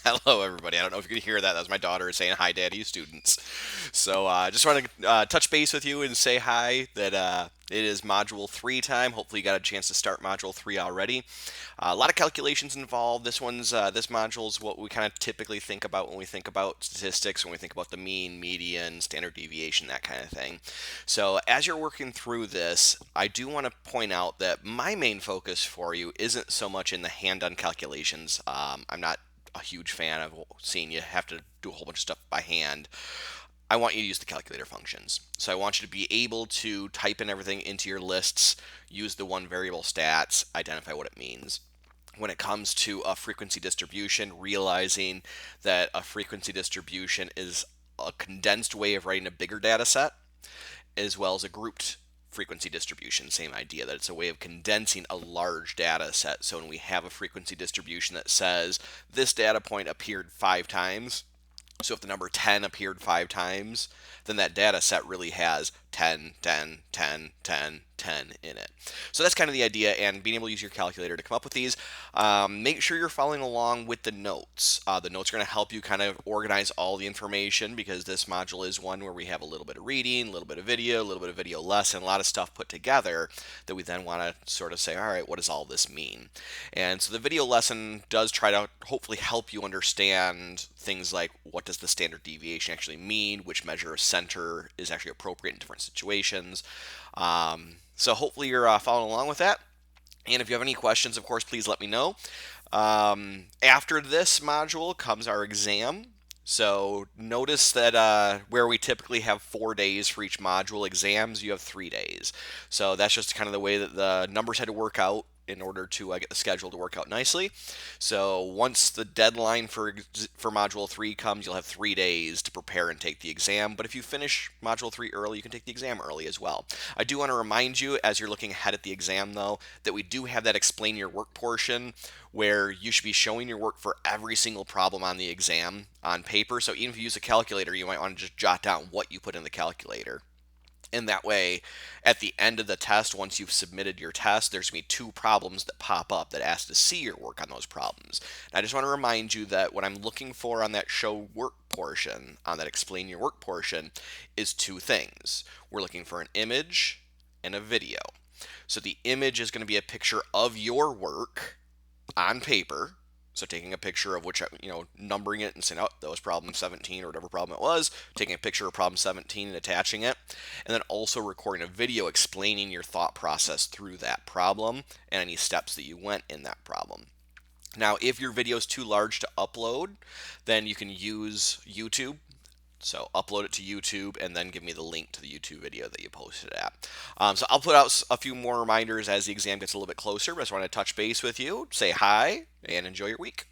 Hello, everybody. I don't know if you can hear that. That was my daughter saying hi, Daddy, students. So just want to touch base with you and say hi that it is Module 3 time. Hopefully you got a chance to start Module 3 already. A lot of calculations involved. This module is what we kind of typically think about when we think about statistics, when we think about the mean, median, standard deviation, that kind of thing. So as you're working through this, I do want to point out that my main focus for you isn't so much in the hand-on calculations. I'm not a huge fan of seeing you have to do a whole bunch of stuff by hand. I want you to use the calculator functions. So I want you to be able to type in everything into your lists, use the one variable stats, identify what it means. When it comes to a frequency distribution, realizing that a frequency distribution is a condensed way of writing a bigger data set, as well as a grouped frequency distribution. Same idea, that it's a way of condensing a large data set. So when we have a frequency distribution that says this data point appeared 5 times, so if the number 10 appeared 5 times, then that data set really has 10, 10, 10, 10, 10 in it. So that's kind of the idea, and being able to use your calculator to come up with these. Make sure you're following along with the notes. The notes are going to help you kind of organize all the information, because this module is one where we have a little bit of reading, a little bit of video lesson, a lot of stuff put together that we then want to sort of say, all right, what does all this mean? And so the video lesson does try to hopefully help you understand things like what does the standard deviation actually mean, which measure of center is actually appropriate in different situations. So hopefully you're following along with that. And if you have any questions, of course, please let me know. After this module comes our exam. So notice that where we typically have 4 days for each module, exams, you have 3 days. So that's just kind of the way that the numbers had to work out in order to get the schedule to work out nicely. So once the deadline for Module 3 comes, you'll have 3 days to prepare and take the exam. But if you finish Module 3 early, you can take the exam early as well. I do want to remind you, as you're looking ahead at the exam, though, that we do have that explain your work portion where you should be showing your work for every single problem on the exam on paper. So even if you use a calculator, you might want to just jot down what you put in the calculator. And that way, at the end of the test, once you've submitted your test, there's going to be 2 problems that pop up that ask to see your work on those problems. And I just want to remind you that what I'm looking for on that show work portion, on that explain your work portion, is 2 things. We're looking for an image and a video. So the image is going to be a picture of your work on paper. So taking a picture of which, numbering it and saying, oh, that was problem 17 or whatever problem it was, taking a picture of problem 17 and attaching it, and then also recording a video explaining your thought process through that problem and any steps that you went in that problem. Now, if your video is too large to upload, then you can use YouTube. So upload it to YouTube and then give me the link to the YouTube video that you posted at. So I'll put out a few more reminders as the exam gets a little bit closer, but I just want to touch base with you, say hi, and enjoy your week.